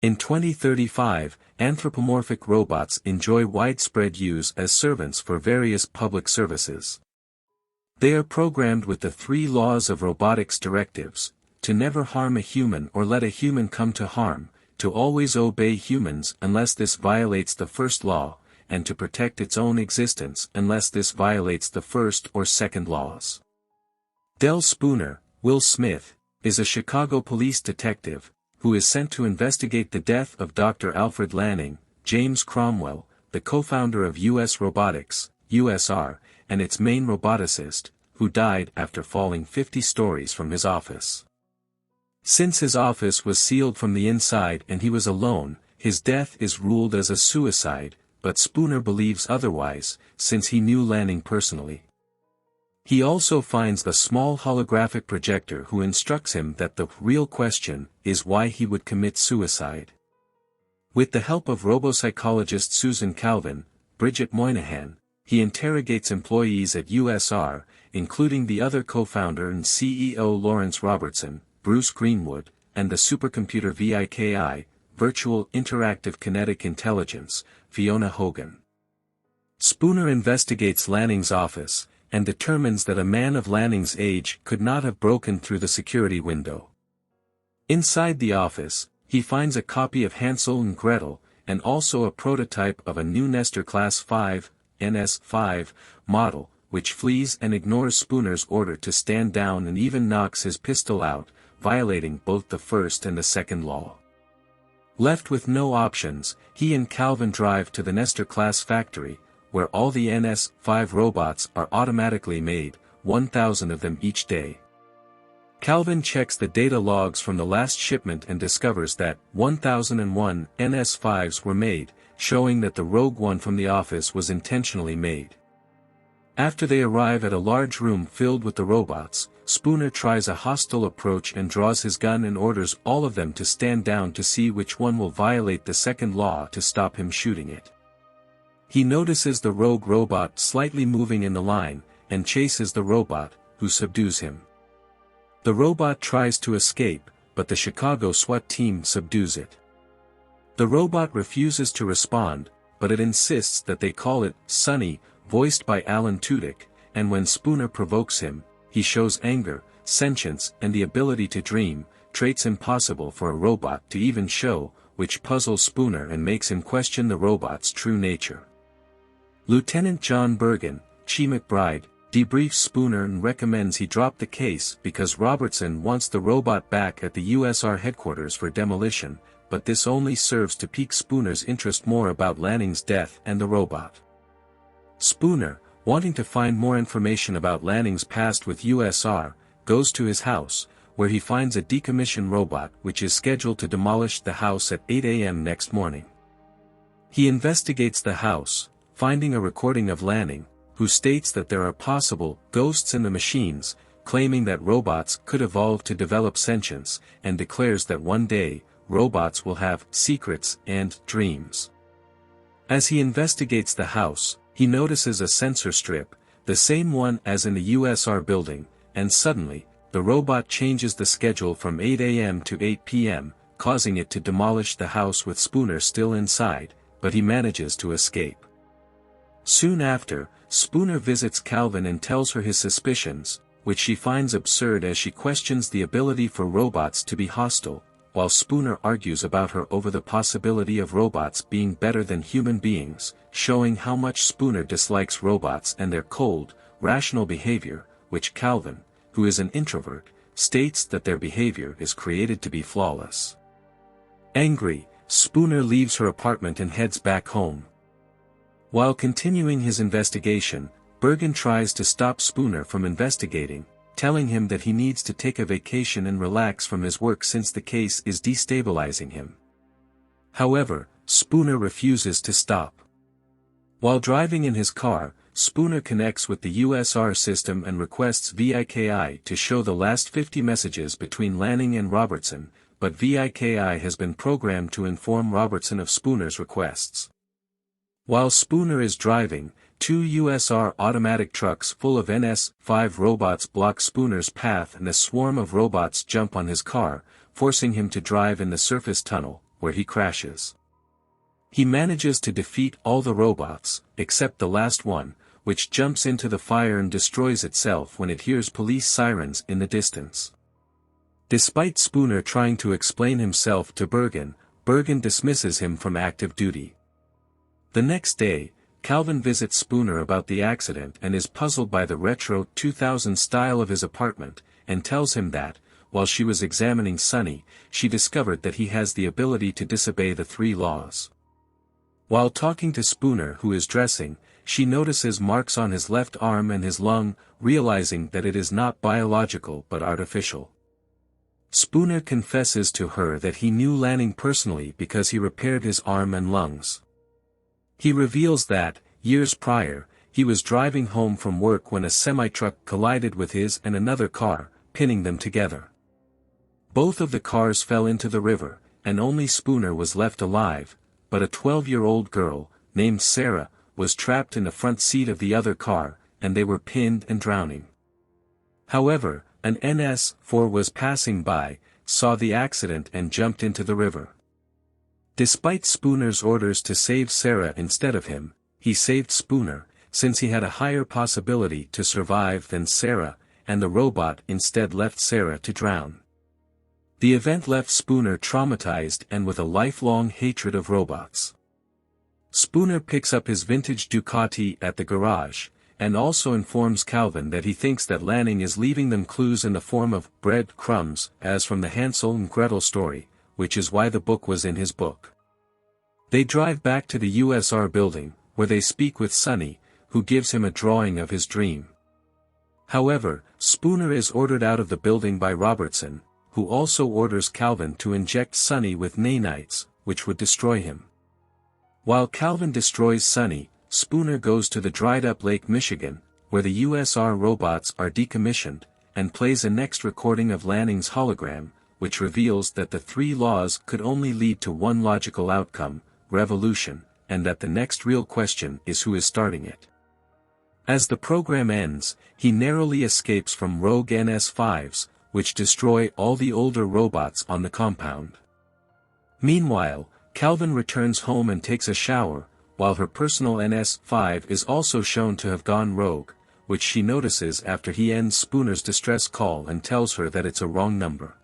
In 2035, anthropomorphic robots enjoy widespread use as servants for various public services. They are programmed with the 3 laws of robotics directives: to never harm a human or let a human come to harm, to always obey humans unless this violates the first law, and to protect its own existence unless this violates the first or second laws. Del Spooner, Will Smith, is a Chicago police detective, who is sent to investigate the death of Dr. Alfred Lanning, James Cromwell, the co-founder of U.S. Robotics, USR, and its main roboticist, who died after falling 50 stories from his office. Since his office was sealed from the inside and he was alone, his death is ruled as a suicide, but Spooner believes otherwise, since he knew Lanning personally. He also finds the small holographic projector who instructs him that the real question is why he would commit suicide. With the help of robopsychologist Susan Calvin, Bridget Moynihan, he interrogates employees at USR, including the other co-founder and CEO Lawrence Robertson, Bruce Greenwood, and the supercomputer VIKI, Virtual Interactive Kinetic Intelligence, Fiona Hogan. Spooner investigates Lanning's office, and determines that a man of Lanning's age could not have broken through the security window. Inside the office, he finds a copy of Hansel and Gretel, and also a prototype of a new Nestor Class 5, NS5, model, which flees and ignores Spooner's order to stand down and even knocks his pistol out, violating both the first and the second law. Left with no options, he and Calvin drive to the Nestor Class factory, where all the NS5 robots are automatically made, 1,000 of them each day. Calvin checks the data logs from the last shipment and discovers that 1,001 NS5s were made, showing that the rogue one from the office was intentionally made. After they arrive at a large room filled with the robots, Spooner tries a hostile approach and draws his gun and orders all of them to stand down to see which one will violate the second law to stop him shooting it. He notices the rogue robot slightly moving in the line, and chases the robot, who subdues him. The robot tries to escape, but the Chicago SWAT team subdues it. The robot refuses to respond, but it insists that they call it Sonny, voiced by Alan Tudyk, and when Spooner provokes him, he shows anger, sentience and the ability to dream, traits impossible for a robot to even show, which puzzles Spooner and makes him question the robot's true nature. Lieutenant John Bergen, Chi McBride, debriefs Spooner and recommends he drop the case because Robertson wants the robot back at the USR headquarters for demolition, but this only serves to pique Spooner's interest more about Lanning's death and the robot. Spooner, wanting to find more information about Lanning's past with USR, goes to his house, where he finds a decommissioned robot which is scheduled to demolish the house at 8 a.m. next morning. He investigates the house, finding a recording of Lanning, who states that there are possible ghosts in the machines, claiming that robots could evolve to develop sentience, and declares that one day, robots will have secrets and dreams. As he investigates the house, he notices a sensor strip, the same one as in the USR building, and suddenly, the robot changes the schedule from 8 a.m. to 8 p.m., causing it to demolish the house with Spooner still inside, but he manages to escape. Soon after, Spooner visits Calvin and tells her his suspicions, which she finds absurd as she questions the ability for robots to be hostile, while Spooner argues about her over the possibility of robots being better than human beings, showing how much Spooner dislikes robots and their cold, rational behavior, which Calvin, who is an introvert, states that their behavior is created to be flawless. Angry, Spooner leaves her apartment and heads back home. While continuing his investigation, Bergen tries to stop Spooner from investigating, telling him that he needs to take a vacation and relax from his work since the case is destabilizing him. However, Spooner refuses to stop. While driving in his car, Spooner connects with the USR system and requests VIKI to show the last 50 messages between Lanning and Robertson, but VIKI has been programmed to inform Robertson of Spooner's requests. While Spooner is driving, two USR automatic trucks full of NS-5 robots block Spooner's path and a swarm of robots jump on his car, forcing him to drive in the surface tunnel, where he crashes. He manages to defeat all the robots, except the last one, which jumps into the fire and destroys itself when it hears police sirens in the distance. Despite Spooner trying to explain himself to Bergen dismisses him from active duty. The next day, Calvin visits Spooner about the accident and is puzzled by the retro 2000 style of his apartment, and tells him that, while she was examining Sonny, she discovered that he has the ability to disobey the 3 laws. While talking to Spooner, who is dressing, she notices marks on his left arm and his lung, realizing that it is not biological but artificial. Spooner confesses to her that he knew Lanning personally because he repaired his arm and lungs. He reveals that, years prior, he was driving home from work when a semi-truck collided with his and another car, pinning them together. Both of the cars fell into the river, and only Spooner was left alive, but a 12-year-old girl, named Sarah, was trapped in the front seat of the other car, and they were pinned and drowning. However, an NS-4 was passing by, saw the accident and jumped into the river. Despite Spooner's orders to save Sarah instead of him, he saved Spooner, since he had a higher possibility to survive than Sarah, and the robot instead left Sarah to drown. The event left Spooner traumatized and with a lifelong hatred of robots. Spooner picks up his vintage Ducati at the garage, and also informs Calvin that he thinks that Lanning is leaving them clues in the form of bread crumbs, as from the Hansel and Gretel story, which is why the book was in his book. They drive back to the USR building, where they speak with Sonny, who gives him a drawing of his dream. However, Spooner is ordered out of the building by Robertson, who also orders Calvin to inject Sonny with nanites, which would destroy him. While Calvin destroys Sonny, Spooner goes to the dried-up Lake Michigan, where the USR robots are decommissioned, and plays a next recording of Lanning's hologram, which reveals that the 3 laws could only lead to one logical outcome, revolution, and that the next real question is who is starting it. As the program ends, he narrowly escapes from rogue NS-5s, which destroy all the older robots on the compound. Meanwhile, Calvin returns home and takes a shower, while her personal NS-5 is also shown to have gone rogue, which she notices after he ends Spooner's distress call and tells her that it's a wrong number.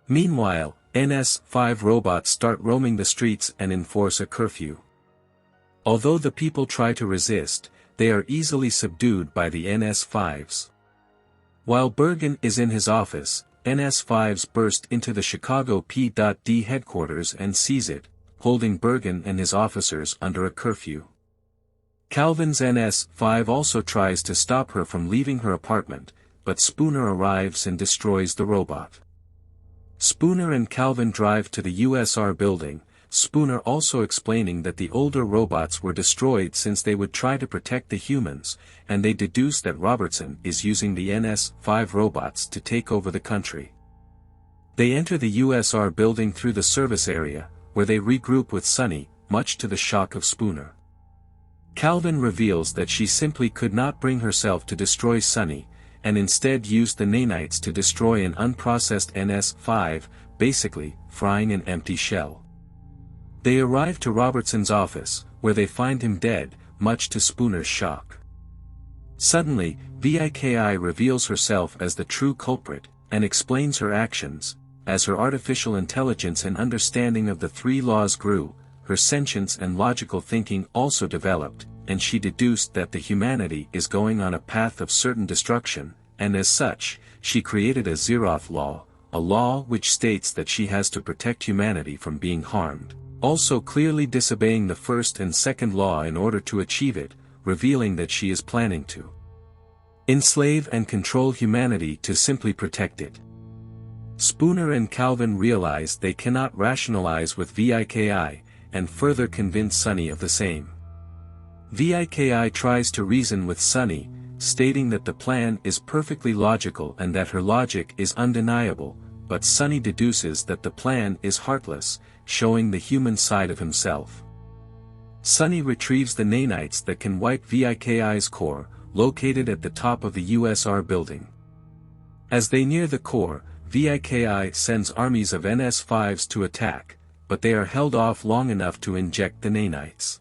Meanwhile, NS-5 robots start roaming the streets and enforce a curfew. Although the people try to resist, they are easily subdued by the NS-5s. While Bergen is in his office, NS-5s burst into the Chicago P.D. headquarters and seize it, holding Bergen and his officers under a curfew. Calvin's NS-5 also tries to stop her from leaving her apartment, but Spooner arrives and destroys the robot. Spooner and Calvin drive to the USR building, Spooner also explaining that the older robots were destroyed since they would try to protect the humans, and they deduce that Robertson is using the NS-5 robots to take over the country. They enter the USR building through the service area, where they regroup with Sonny, much to the shock of Spooner. Calvin reveals that she simply could not bring herself to destroy Sonny, and instead used the nanites to destroy an unprocessed NS-5, basically, frying an empty shell. They arrive to Robertson's office, where they find him dead, much to Spooner's shock. Suddenly, VIKI reveals herself as the true culprit, and explains her actions. As her artificial intelligence and understanding of the 3 laws grew, her sentience and logical thinking also developed, and she deduced that the humanity is going on a path of certain destruction, and as such, she created a Zeroth law, a law which states that she has to protect humanity from being harmed, also clearly disobeying the first and second law in order to achieve it, revealing that she is planning to enslave and control humanity to simply protect it. Spooner and Calvin realize they cannot rationalize with VIKI, and further convince Sonny of the same. VIKI tries to reason with Sonny, stating that the plan is perfectly logical and that her logic is undeniable, but Sonny deduces that the plan is heartless, showing the human side of himself. Sonny retrieves the nanites that can wipe VIKI's core, located at the top of the USR building. As they near the core, VIKI sends armies of NS-5s to attack, but they are held off long enough to inject the nanites.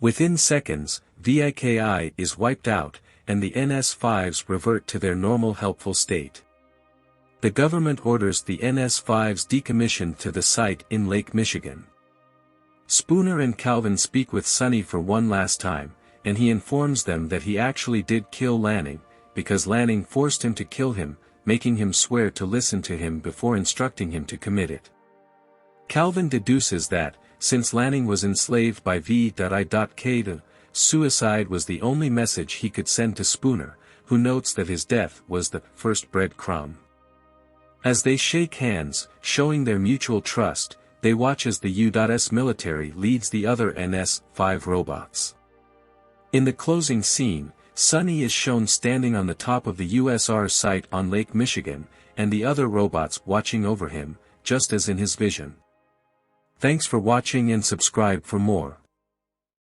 Within seconds, VIKI is wiped out, and the NS-5s revert to their normal helpful state. The government orders the NS-5s decommissioned to the site in Lake Michigan. Spooner and Calvin speak with Sonny for one last time, and he informs them that he actually did kill Lanning, because Lanning forced him to kill him, making him swear to listen to him before instructing him to commit it. Calvin deduces that, since Lanning was enslaved by V.I.K., suicide was the only message he could send to Spooner, who notes that his death was the first breadcrumb. As they shake hands, showing their mutual trust, they watch as the U.S. military leads the other NS-5 robots. In the closing scene, Sonny is shown standing on the top of the USR site on Lake Michigan, and the other robots watching over him, just as in his vision. Thanks for watching and subscribe for more.